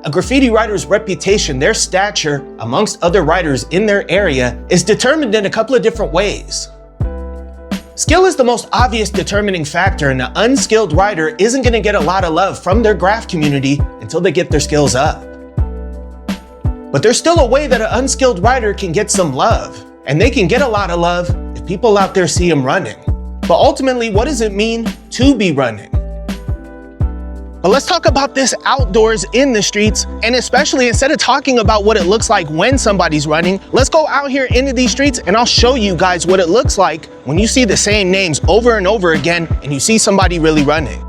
A graffiti writer's reputation, their stature amongst other writers in their area, is determined in a couple of different ways. Skill is the most obvious determining factor, and the unskilled writer isn't going to get a lot of love from their Graff community until they get their skills up. But there's still a way that an unskilled writer can get some love, and they can get a lot of love if people out there see them running. But ultimately, what does it mean to be running? But let's talk about this outdoors in the streets, and especially instead of talking about what it looks like when somebody's running, let's go out here into these streets and I'll show you guys what it looks like when you see the same names over and over again and you see somebody really running.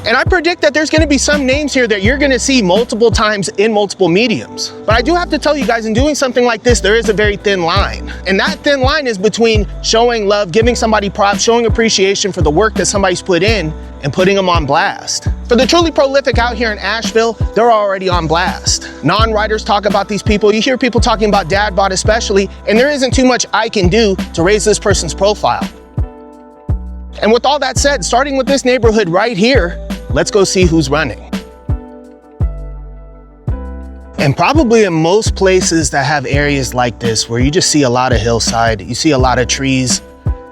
And I predict that there's gonna be some names here that you're gonna see multiple times in multiple mediums. But I do have to tell you guys, in doing something like this, there is a very thin line. And that thin line is between showing love, giving somebody props, showing appreciation for the work that somebody's put in, and putting them on blast. For the truly prolific out here in Asheville, they're already on blast. Non-writers talk about these people. You hear people talking about dad bod especially, and there isn't too much I can do to raise this person's profile. And with all that said, starting with this neighborhood right here, let's go see who's running. And probably in most places that have areas like this where you just see a lot of hillside, you see a lot of trees,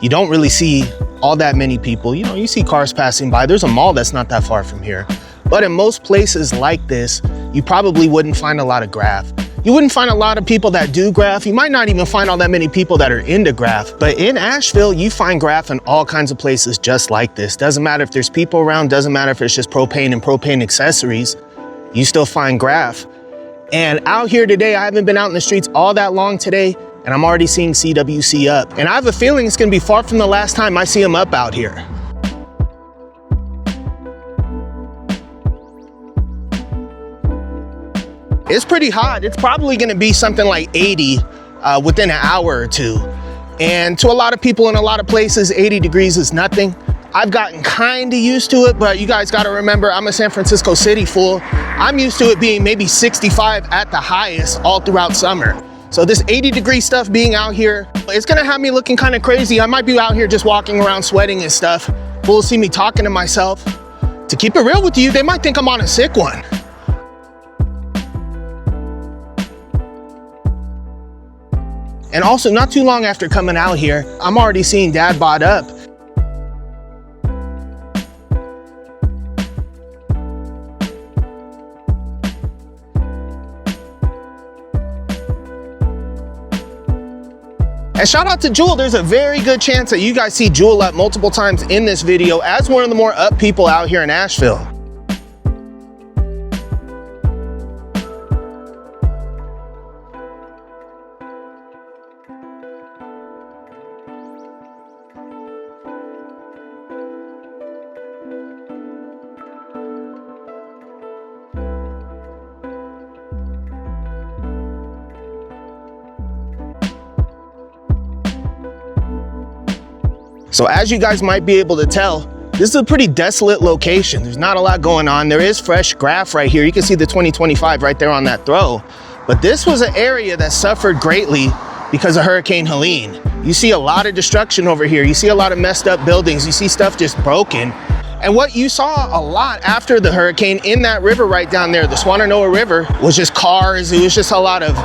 you don't really see all that many people. You know, you see cars passing by. There's a mall that's not that far from here. But in most places like this, you probably wouldn't find a lot of Graff. You wouldn't find a lot of people that do Graff. You might not even find all that many people that are into Graff. But in Asheville, you find Graff in all kinds of places just like this. Doesn't matter if there's people around, doesn't matter if it's just propane and propane accessories, you still find Graff. And out here today, I haven't been out in the streets all that long today, and I'm already seeing CWC up. And I have a feeling it's gonna be far from the last time I see them up out here. It's pretty hot. It's probably gonna be something like 80 within an hour or two. And to a lot of people in a lot of places, 80 degrees is nothing. I've gotten kinda used to it, but you guys gotta remember, I'm a San Francisco city fool. I'm used to it being maybe 65 at the highest all throughout summer. So this 80-degree stuff being out here, it's gonna have me looking kind of crazy. I might be out here just walking around sweating and stuff. People will see me talking to myself. To keep it real with you, they might think I'm on a sick one. And also, not too long after coming out here, I'm already seeing dad bod up. And shout out to Jewel. There's a very good chance that you guys see Jewel up multiple times in this video as one of the more up people out here in Asheville. So as you guys might be able to tell, this is a pretty desolate location. There's not a lot going on. There is fresh Graff right here. You can see the 2025 right there on that throw. But this was an area that suffered greatly because of Hurricane Helene. You see a lot of destruction over here. You see a lot of messed up buildings. You see stuff just broken. And what you saw a lot after the hurricane in that river right down there, the Swannanoa River, was just cars. It was just a lot of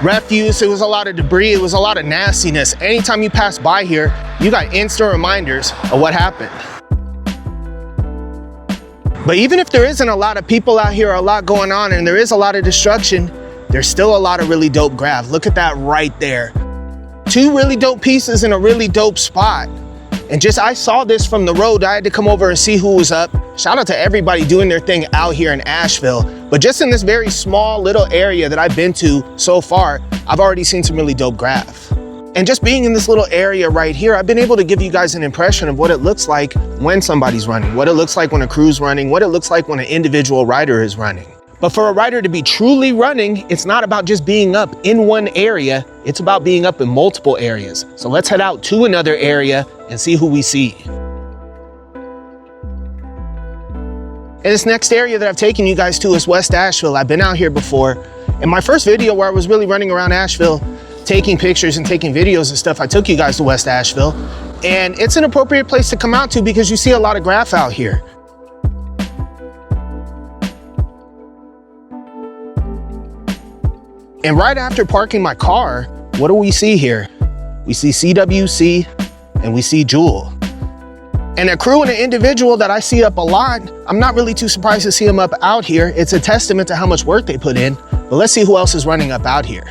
refuse. It was a lot of debris. It was a lot of nastiness. Anytime you pass by here, you got instant reminders of what happened. But even if there isn't a lot of people out here, a lot going on, and there is a lot of destruction, there's still a lot of really dope Graff. Look at that right there. Two really dope pieces in a really dope spot. And just, I saw this from the road. I had to come over and see who was up. Shout out to everybody doing their thing out here in Asheville. But just in this very small little area that I've been to so far, I've already seen some really dope Graff. And just being in this little area right here, I've been able to give you guys an impression of what it looks like when somebody's running, what it looks like when a crew's running, what it looks like when an individual rider is running. But for a rider to be truly running, it's not about just being up in one area, it's about being up in multiple areas. So let's head out to another area and see who we see. And this next area that I've taken you guys to is West Asheville. I've been out here before. In my first video where I was really running around Asheville, taking pictures and taking videos and stuff, I took you guys to West Asheville. And it's an appropriate place to come out to because you see a lot of Graff out here. And right after parking my car, what do we see here? We see CWC and we see Jewel. And a crew and an individual that I see up a lot, I'm not really too surprised to see them up out here. It's a testament to how much work they put in. But let's see who else is running up out here.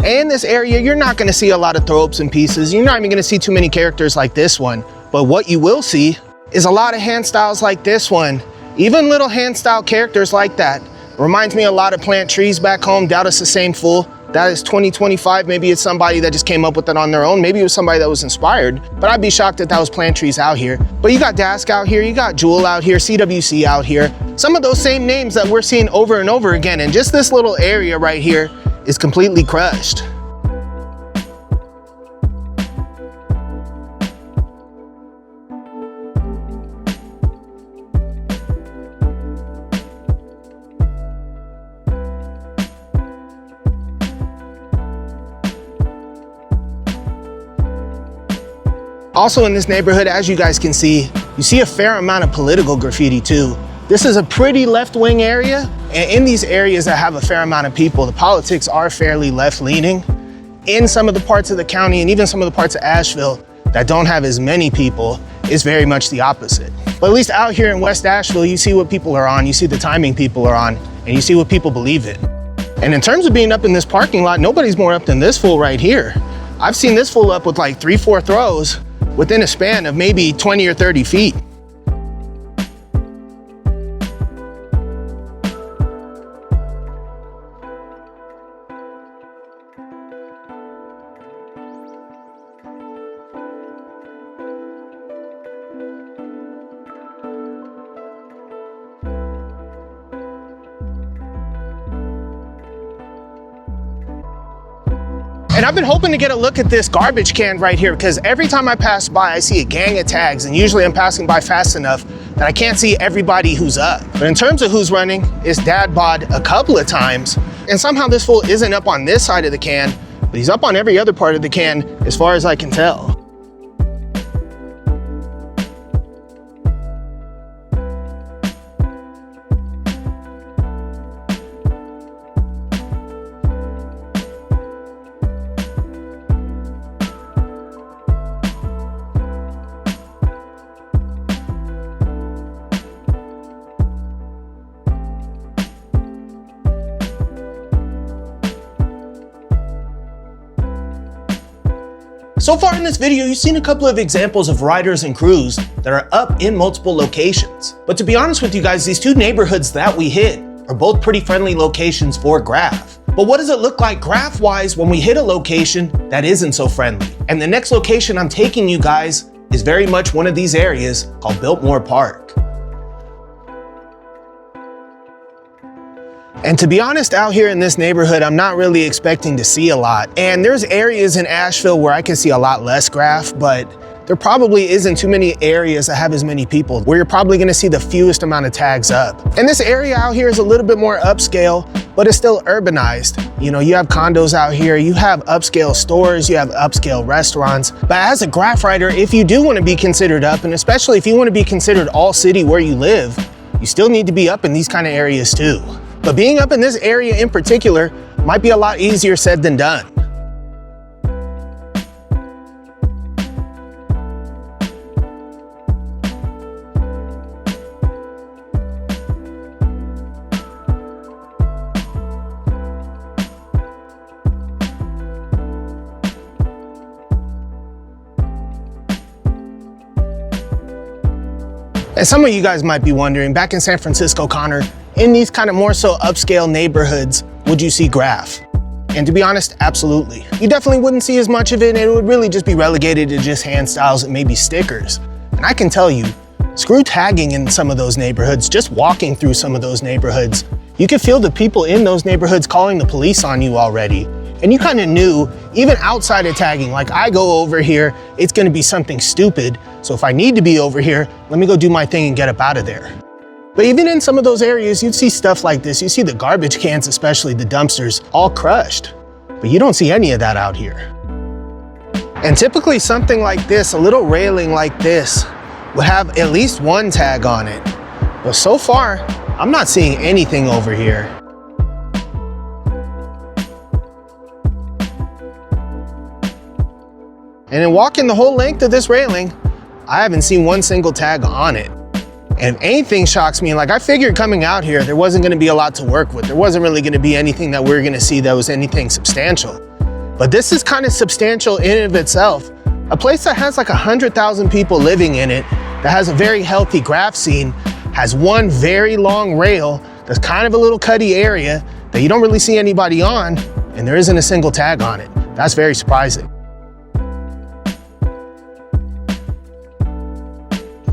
In this area, you're not gonna see a lot of throw-ups and pieces. You're not even gonna see too many characters like this one. But what you will see is a lot of hand styles like this one. Even little hand style characters like that. Reminds me a lot of Plant Trees back home. Doubt it's the same fool. That is 2025. Maybe it's somebody that just came up with it on their own. Maybe it was somebody that was inspired, but I'd be shocked if that was Plant Trees out here. But you got Dask out here, you got Jewel out here, CWC out here. Some of those same names that we're seeing over and over again. And just this little area right here is completely crushed. Also in this neighborhood, as you guys can see, you see a fair amount of political graffiti too. This is a pretty left-wing area, and in these areas that have a fair amount of people, the politics are fairly left-leaning. In some of the parts of the county and even some of the parts of Asheville that don't have as many people, it's very much the opposite. But at least out here in West Asheville, you see what people are on, you see the timing people are on, and you see what people believe in. And in terms of being up in this parking lot, nobody's more up than this fool right here. I've seen this fool up with like 3-4 throws within a span of maybe 20 or 30 feet. And I've been hoping to get a look at this garbage can right here, because every time I pass by, I see a gang of tags, and usually I'm passing by fast enough that I can't see everybody who's up. But in terms of who's running, it's Dad Bod a couple of times, and somehow this fool isn't up on this side of the can, but he's up on every other part of the can as far as I can tell. So far in this video, you've seen a couple of examples of riders and crews that are up in multiple locations. But to be honest with you guys, these two neighborhoods that we hit are both pretty friendly locations for Graff. But what does it look like Graff-wise when we hit a location that isn't so friendly? And the next location I'm taking you guys is very much one of these areas called Biltmore Park. And to be honest, out here in this neighborhood, I'm not really expecting to see a lot. And there's areas in Asheville where I can see a lot less Graff, but there probably isn't too many areas that have as many people where you're probably gonna see the fewest amount of tags up. And this area out here is a little bit more upscale, but it's still urbanized. You know, you have condos out here, you have upscale stores, you have upscale restaurants. But as a Graff rider, if you do wanna be considered up, and especially if you wanna be considered all city where you live, you still need to be up in these kind of areas too. But being up in this area in particular might be a lot easier said than done. And some of you guys might be wondering, back in San Francisco, Connor, in these kind of more so upscale neighborhoods, would you see Graff? And to be honest, absolutely. You definitely wouldn't see as much of it, and it would really just be relegated to just hand styles and maybe stickers. And I can tell you, screw tagging in some of those neighborhoods, just walking through some of those neighborhoods, you can feel the people in those neighborhoods calling the police on you already. And you kind of knew, even outside of tagging, like I go over here, it's gonna be something stupid. So if I need to be over here, let me go do my thing and get up out of there. But even in some of those areas, you'd see stuff like this. You see the garbage cans, especially the dumpsters, all crushed. But you don't see any of that out here. And typically something like this, a little railing like this, would have at least one tag on it. But so far, I'm not seeing anything over here. And in walking the whole length of this railing, I haven't seen one single tag on it. And if anything shocks me, like I figured coming out here, there wasn't gonna be a lot to work with. There wasn't really gonna be anything that we're gonna see that was anything substantial. But this is kind of substantial in and of itself. A place that has like 100,000 people living in it, that has a very healthy graff scene, has one very long rail that's kind of a little cutty area that you don't really see anybody on, and there isn't a single tag on it. That's very surprising.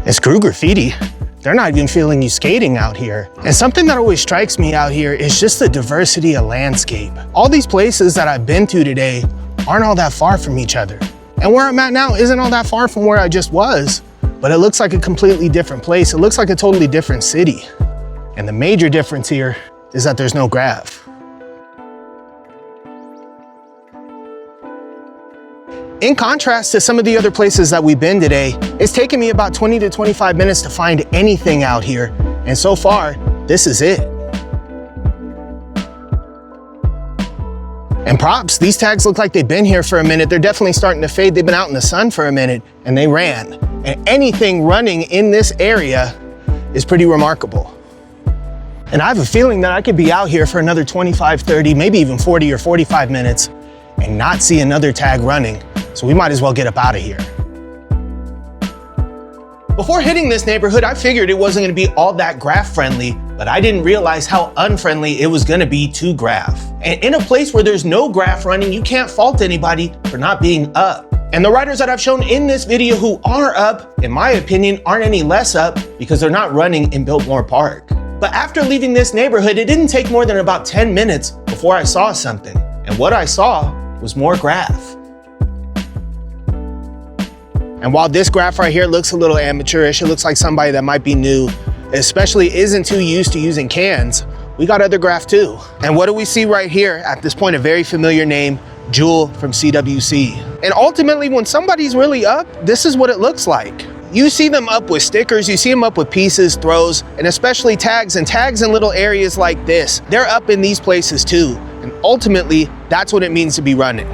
And screw graffiti. They're not even feeling you skating out here. And something that always strikes me out here is just the diversity of landscape. All these places that I've been to today aren't all that far from each other. And where I'm at now isn't all that far from where I just was, but it looks like a completely different place. It looks like a totally different city. And the major difference here is that there's no graff. In contrast to some of the other places that we've been today, it's taken me about 20 to 25 minutes to find anything out here. And so far, this is it. And props, these tags look like they've been here for a minute. They're definitely starting to fade. They've been out in the sun for a minute and they ran. And anything running in this area is pretty remarkable. And I have a feeling that I could be out here for another 25, 30, maybe even 40 or 45 minutes and not see another tag running. So we might as well get up out of here. Before hitting this neighborhood, I figured it wasn't gonna be all that graff friendly, but I didn't realize how unfriendly it was gonna be to graff. And in a place where there's no graff running, you can't fault anybody for not being up. And the riders that I've shown in this video who are up, in my opinion, aren't any less up because they're not running in Biltmore Park. But after leaving this neighborhood, it didn't take more than about 10 minutes before I saw something. And what I saw was more graff. And while this graff right here looks a little amateurish, it looks like somebody that might be new, especially isn't too used to using cans, we got other graff too. And what do we see right here? At this point, a very familiar name, Jewel from CWC. And ultimately, when somebody's really up, this is what it looks like. You see them up with stickers, you see them up with pieces, throws, and especially tags, and tags in little areas like this. They're up in these places too. And ultimately, that's what it means to be running.